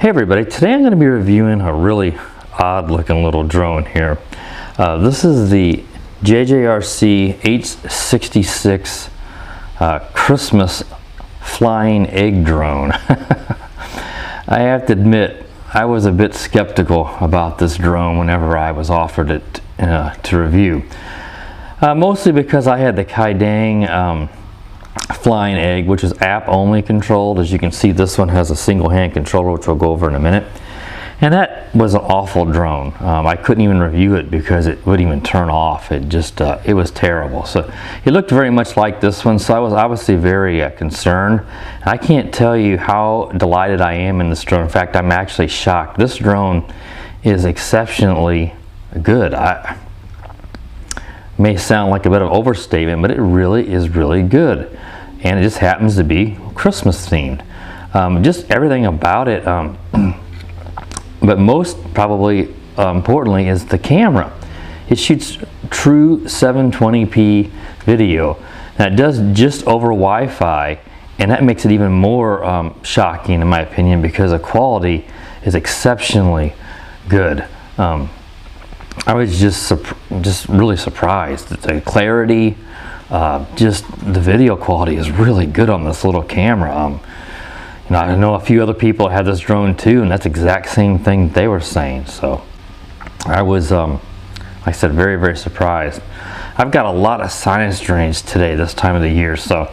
Hey everybody, today I'm going to be reviewing a really odd looking little drone here. This is the JJRC H66 Christmas flying egg drone. I have to admit, I was a bit skeptical about this drone whenever I was offered it to review. Mostly because I had the Kaidang flying egg, which is app only controlled. As you can see, this one has a single hand controller, which we'll go over in a minute. And that was an awful drone. I couldn't even review it because it wouldn't even turn off. It just, it was terrible. So it looked very much like this one, so I was obviously very concerned. I can't tell you how delighted I am in this drone. In fact, I'm actually shocked. This drone is exceptionally good. May sound like a bit of overstatement, but it really is really good. And it just happens to be Christmas themed. Just everything about it, but most probably importantly is the camera. It shoots true 720p video. Now it does just over Wi-Fi, and that makes it even more shocking in my opinion, because the quality is exceptionally good. I was just really surprised. The clarity, just the video quality is really good on this little camera. You know, I know a few other people had this drone too, and that's the exact same thing they were saying. So I was, like I said, very, very surprised. I've got a lot of sinus drains today, this time of the year, so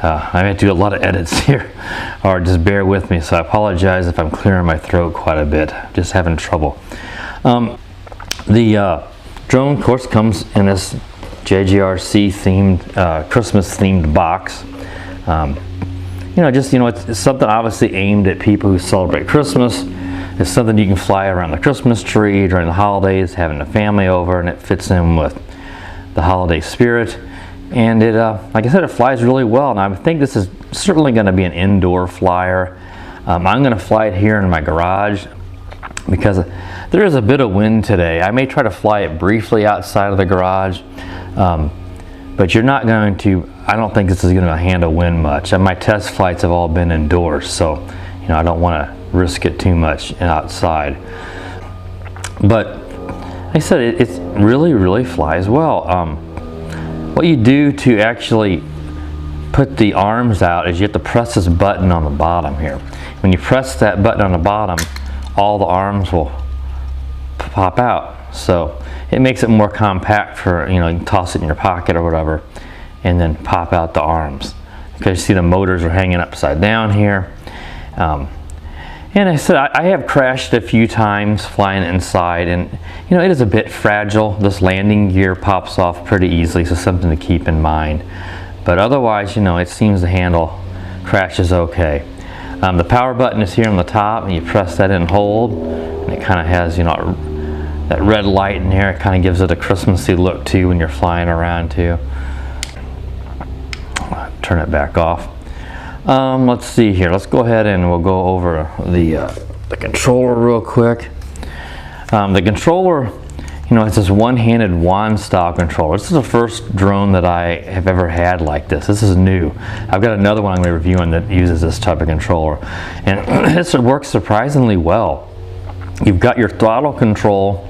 I have to do a lot of edits here, or just bear with me. So I apologize if I'm clearing my throat quite a bit. Just having trouble. The drone, of course, comes in this JJRC themed, Christmas themed box. It's something obviously aimed at people who celebrate Christmas. It's something you can fly around the Christmas tree during the holidays, having the family over, and it fits in with the holiday spirit. And it, like I said, it flies really well. And I think this is certainly going to be an indoor flyer. I'm going to fly it here in my garage because there is a bit of wind today. I may try to fly it briefly outside of the garage, but you're not going to, I don't think this is going to handle wind much. And my test flights have all been indoors, so you know, I don't want to risk it too much outside. But like I said, it really, really flies well. What you do to actually put the arms out is you have to press this button on the bottom here. When you press that button on the bottom, all the arms will pop out. So it makes it more compact for, you know, you can toss it in your pocket or whatever and then pop out the arms. Because you see the motors are hanging upside down here. And I said I have crashed a few times flying inside, and you know, it is a bit fragile. This landing gear pops off pretty easily, so something to keep in mind. But otherwise, you know, it seems to handle crashes okay. The power button is here on the top, and you press that in and hold, and it kind of has, you know, that red light in there. It kind of gives it a Christmassy look too when you're flying around too. Turn it back off. Let's see here. Let's go ahead and we'll go over the controller real quick. The controller, you know, it's this one-handed wand style controller. This is the first drone that I have ever had like this. This is new. I've got another one I'm going to review on that uses this type of controller, and it works surprisingly well. You've got your throttle control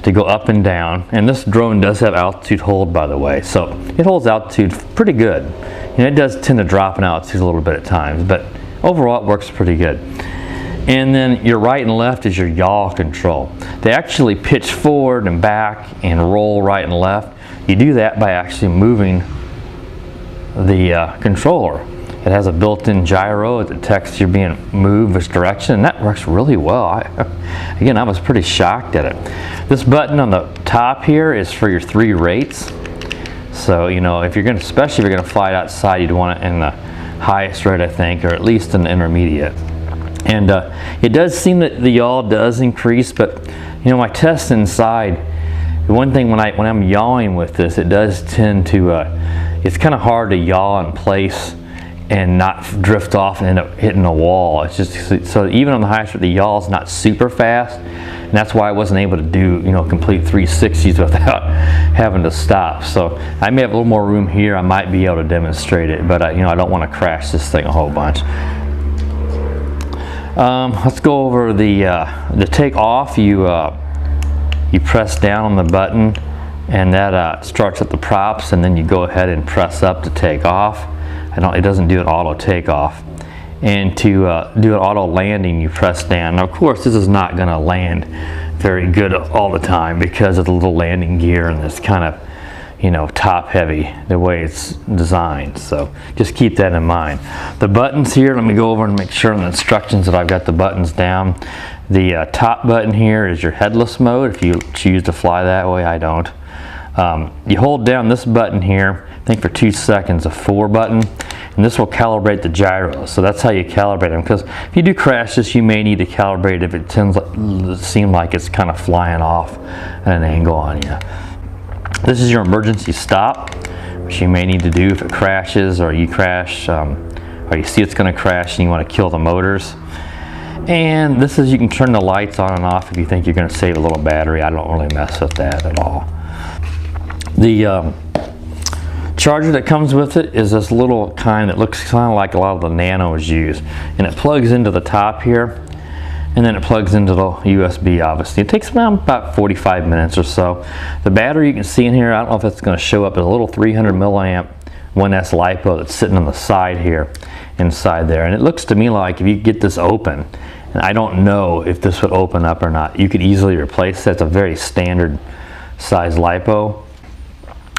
to go up and down, and this drone does have altitude hold, by the way, so it holds altitude pretty good. And it does tend to drop in altitude a little bit at times, but overall it works pretty good. And then your right and left is your yaw control. They actually pitch forward and back and roll right and left. You do that by actually moving the controller. It has a built-in gyro that detects you're being moved which direction, and that works really well. Again, I was pretty shocked at it. This button on the top here is for your 3 rates. So, you know, if you're going to, especially if you're going to fly it outside, you'd want it in the highest rate, I think, or at least in the intermediate. And it does seem that the yaw does increase, but you know, my test inside, the one thing when I'm yawing with this, it does tend to, it's kind of hard to yaw in place and not drift off and end up hitting a wall. It's just, so even on the highest rate, the yaw is not super fast, and that's why I wasn't able to do, you know, complete 360s without having to stop. So I may have a little more room here. I might be able to demonstrate it, but you know, I don't want to crash this thing a whole bunch. Let's go over the take off. You press down on the button, and that starts at the props, and then you go ahead and press up to take off. It doesn't do an auto takeoff. And to do an auto landing, you press down. Now, of course, this is not going to land very good all the time because of the little landing gear and this kind of, you know, top heavy the way it's designed. So just keep that in mind. The buttons here, let me go over and make sure in the instructions that I've got the buttons down. The top button here is your headless mode if you choose to fly that way. I don't. You hold down this button here, I think for 2 seconds, a 4 button, and this will calibrate the gyros. So that's how you calibrate them, because if you do crash this, you may need to calibrate if it seems like it's kind of flying off at an angle on you. This is your emergency stop, which you may need to do if it crashes or you crash, or you see it's going to crash and you want to kill the motors. And this is, you can turn the lights on and off if you think you're going to save a little battery. I don't really mess with that at all. The charger that comes with it is this little kind that looks kind of like a lot of the Nanos use, and it plugs into the top here, and then it plugs into the USB. Obviously it takes about 45 minutes or so. The battery you can see in here, I don't know if it's going to show up, as a little 300 milliamp 1S LiPo that's sitting on the side here, inside there, and it looks to me like if you get this open, and I don't know if this would open up or not, you could easily replace that. It's a very standard size LiPo.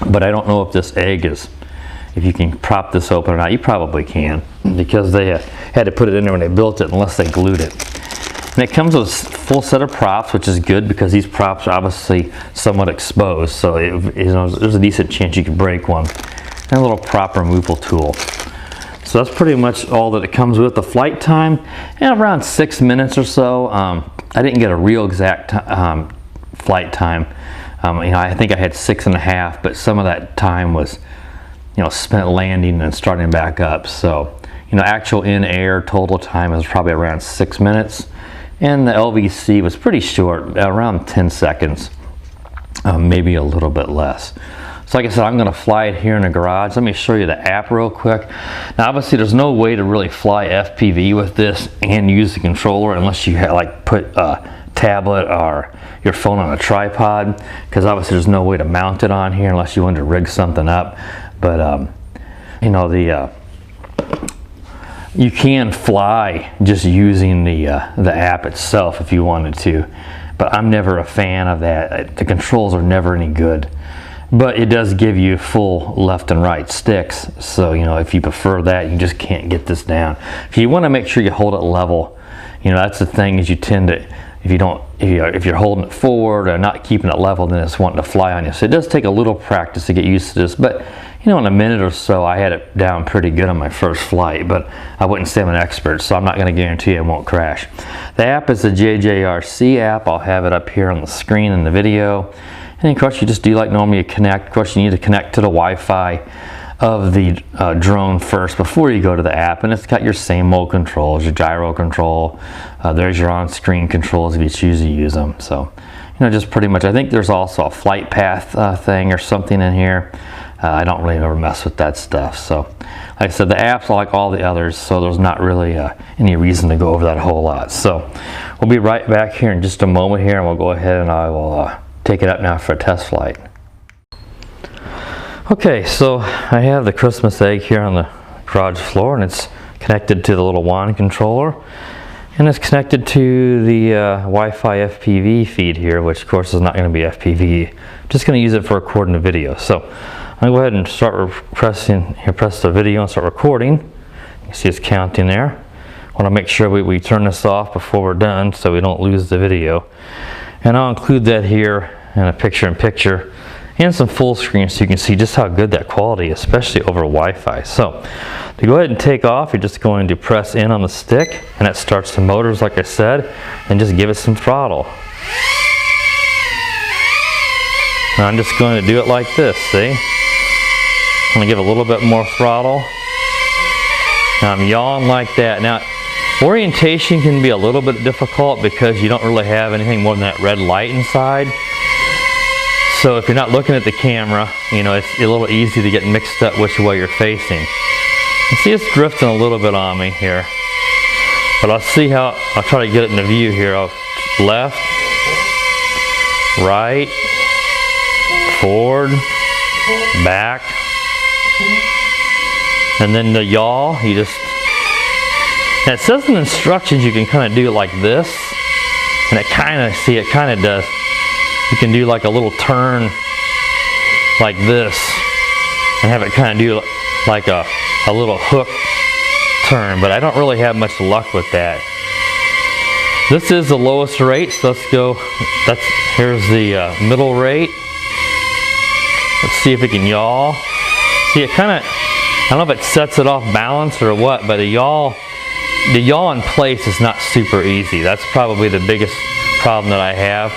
But I don't know if this egg is, if you can prop this open or not. You probably can, because they had to put it in there when they built it, unless they glued it. And it comes with a full set of props, which is good because these props are obviously somewhat exposed, so there's a decent chance you could break one. And a little prop removal tool. So that's pretty much all that it comes with. The flight time, around 6 minutes or so. I didn't get a real exact flight time. You know, I think I had 6.5, but some of that time was, you know, spent landing and starting back up. So, you know, actual in air total time is probably around 6 minutes, and the LVC was pretty short, around 10 seconds, maybe a little bit less. So like I said, I'm going to fly it here in the garage. Let me show you the app real quick. Now obviously there's no way to really fly FPV with this and use the controller unless you like put a tablet or your phone on a tripod, because obviously there's no way to mount it on here unless you want to rig something up. But you know, you can fly just using the app itself if you wanted to, but I'm never a fan of that. The controls are never any good, but it does give you full left and right sticks. So you know, if you prefer that, you just can't get this down. If you want to make sure you hold it level, you know, that's the thing, is you tend to, if you're holding it forward or not keeping it level, then it's wanting to fly on you. So it does take a little practice to get used to this, but you know, in a minute or so I had it down pretty good on my first flight, but I wouldn't say I'm an expert, so I'm not going to guarantee it won't crash. The app is the JJRC app. I'll have it up here on the screen in the video. And then of course you just do like normally, you connect. Of course you need to connect to the Wi-Fi of the drone first before you go to the app, and it's got your same mode controls, your gyro control, there's your on-screen controls if you choose to use them. So you know, just pretty much, I think there's also a flight path thing or something in here. I don't really ever mess with that stuff. So like I said, the app's like all the others, so there's not really any reason to go over that a whole lot. So we'll be right back here in just a moment here, and we'll go ahead and I will take it up now for a test flight. Okay, so I have the Christmas egg here on the garage floor, and it's connected to the little wand controller, and it's connected to the Wi-Fi FPV feed here, which of course is not going to be FPV. I'm just going to use it for recording the video. So I'll go ahead and start press the video and start recording. You can see it's counting there. I want to make sure we turn this off before we're done so we don't lose the video. And I'll include that here in a picture-in-picture and some full screen so you can see just how good that quality is, especially over Wi-Fi. So to go ahead and take off, you're just going to press in on the stick, and that starts the motors like I said, and just give it some throttle. Now I'm just going to do it like this, see? I'm going to give a little bit more throttle. Now I'm yawing like that. Now orientation can be a little bit difficult because you don't really have anything more than that red light inside. So if you're not looking at the camera, you know, it's a little easy to get mixed up which way you're facing. You see it's drifting a little bit on me here. But I'll see how, I'll try to get it in the view here. Left, right, forward, back, and then the yaw, you just, and it says in the instructions you can kind of do it like this, and it kind of, see, it kind of does, you can do like a little turn like this, and have it kind of do like a little hook turn, but I don't really have much luck with that. This is the lowest rate, so let's go, here's the middle rate. Let's see if it can yaw. See, it kind of, I don't know if it sets it off balance or what, but the yaw in place is not super easy. That's probably the biggest problem that I have.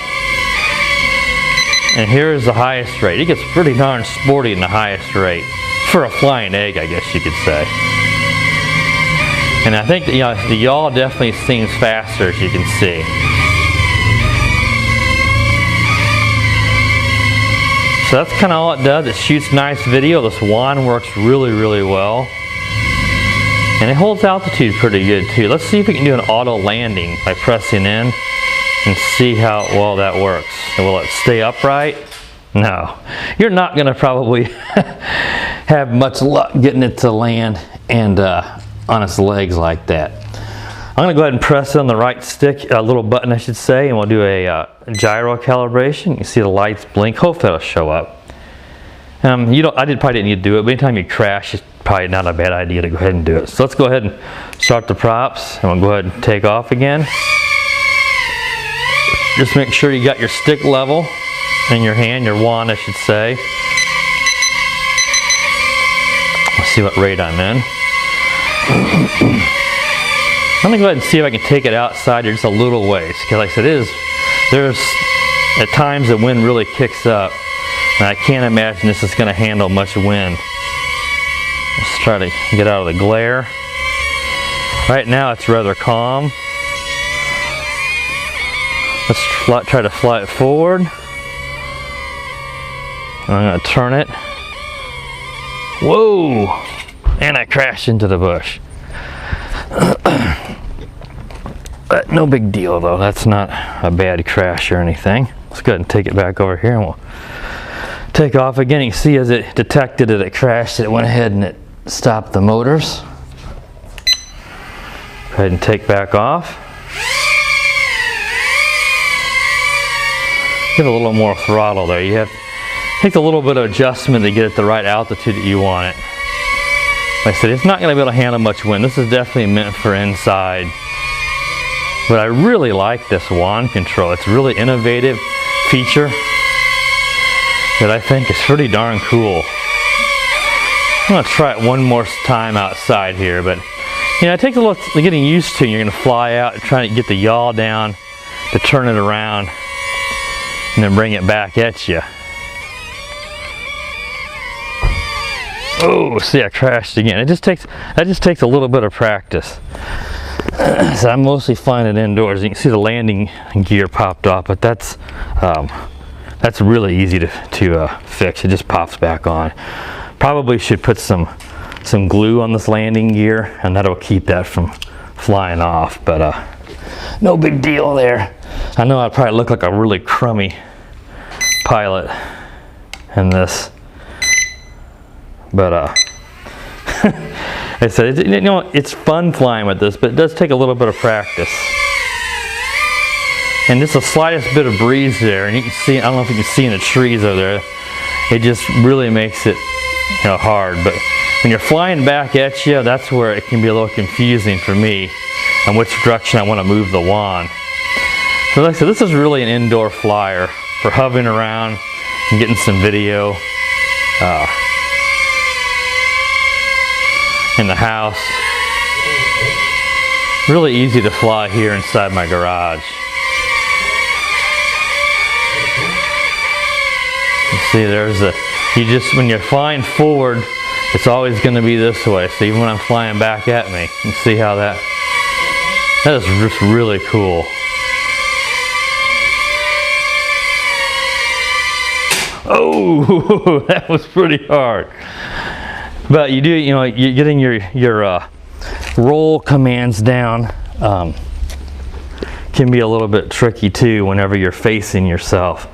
And here's the highest rate. It gets pretty darn sporty in the highest rate. For a flying egg, I guess you could say. And I think the yaw definitely seems faster, as you can see. So that's kind of all it does. It shoots nice video. This wand works really, really well. And it holds altitude pretty good too. Let's see if we can do an auto landing by pressing in and see how well that works. Will it stay upright? No. You're not going to probably have much luck getting it to land and on its legs like that. I'm going to go ahead and press it on the right stick, a little button I should say, and we'll do a gyro calibration. You see the lights blink. Hopefully it'll show up. I probably didn't need to do it, but anytime you crash, it's probably not a bad idea to go ahead and do it. So let's go ahead and start the props, and we'll go ahead and take off again. Just make sure you got your stick level in your hand, your wand I should say. Let's see what rate I'm in. I'm going to go ahead and see if I can take it outside here just a little ways, because like I said, there's at times the wind really kicks up, and I can't imagine this is going to handle much wind. Let's try to get out of the glare. Right now it's rather calm. Let's try to fly it forward. I'm going to turn it. Whoa! And I crashed into the bush. But no big deal though. That's not a bad crash or anything. Let's go ahead and take it back over here and we'll take off again. You can see as it detected that it crashed, it went ahead and it stopped the motors. Go ahead and take back off. Give a little more throttle there. You have takes a little bit of adjustment to get it the right altitude that you want it. Like I said, it's not going to be able to handle much wind. This is definitely meant for inside. But I really like this wand control. It's a really innovative feature that I think is pretty darn cool. I'm going to try it one more time outside here, but it takes a little getting used to. You're going to fly out and try to get the yaw down to turn it around and then bring it back at you. Oh, see, I crashed again. That just takes a little bit of practice. So I'm mostly flying it indoors. You can see the landing gear popped off, but that's really easy to fix. It just pops back on. Probably should put some glue on this landing gear, and that'll keep that from flying off. But no big deal there. I know I'd probably look like a really crummy pilot in this. But I said, it's fun flying with this, but it does take a little bit of practice. And just the slightest bit of breeze there, and you can see, I don't know if you can see in the trees over there, it just really makes it hard. But when you're flying back at you, that's where it can be a little confusing for me on which direction I want to move the wand. So like I said, this is really an indoor flyer for hovering around and getting some video. In the house. Really easy to fly here inside my garage. You see, when you're flying forward, it's always going to be this way. So even when I'm flying back at me, you see how that is just really cool. Oh, that was pretty hard. But you're getting your roll commands down can be a little bit tricky too whenever you're facing yourself.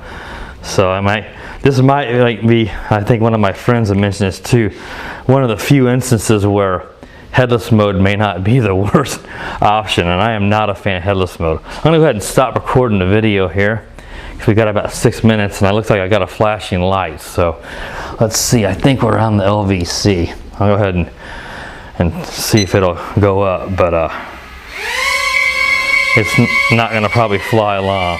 So this might like be, I think one of my friends had mentioned this too, one of the few instances where headless mode may not be the worst option, and I am not a fan of headless mode. I'm gonna go ahead and stop recording the video here because we got about 6 minutes and it looks like I got a flashing light. So let's see, I think we're on the LVC. I'll go ahead and see if it'll go up, but it's not gonna probably fly long.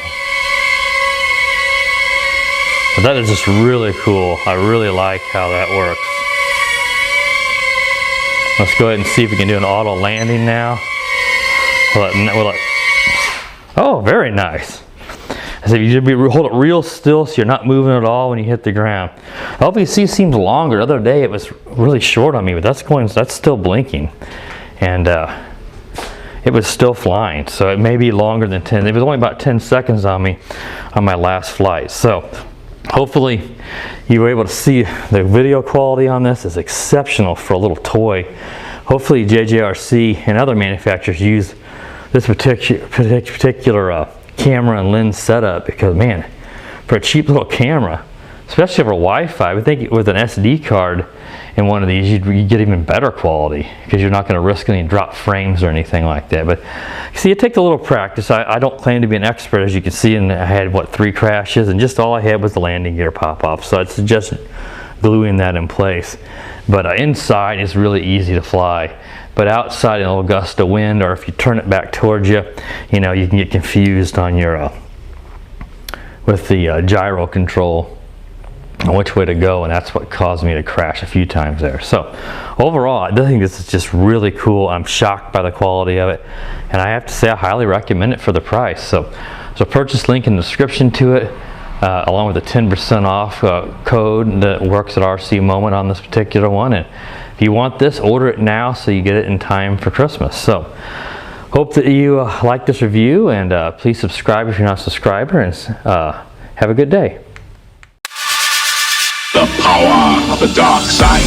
But that is just really cool. I really like how that works. Let's go ahead and see if we can do an auto landing now. Oh, very nice. So you should hold it real still so you're not moving at all when you hit the ground. LVC seems longer. The other day it was really short on me, but that's still blinking. And it was still flying. So it may be longer than 10. It was only about 10 seconds on me on my last flight. So hopefully you were able to see the video quality on this is exceptional for a little toy. Hopefully JJRC and other manufacturers use this particular camera and lens setup, because man, for a cheap little camera, especially for Wi-Fi, I would think with an SD card in one of these you'd get even better quality because you're not going to risk any drop frames or anything like that. But see, it takes a little practice. I don't claim to be an expert, as you can see, and I had what, 3 crashes, and just all I had was the landing gear pop off. So I'd suggest gluing that in place. But inside it's really easy to fly. But outside, in a little gust of wind, or if you turn it back towards you, you know, you can get confused on your with the gyro control on which way to go, and that's what caused me to crash a few times there. So overall, I think this is just really cool. I'm shocked by the quality of it, and I have to say I highly recommend it for the price. So purchase link in the description to it, along with a 10% off code that works at RC Moment on this particular one. And if you want this, order it now so you get it in time for Christmas. So hope that you like this review, and please subscribe if you're not a subscriber, and have a good day. The power of the dark side.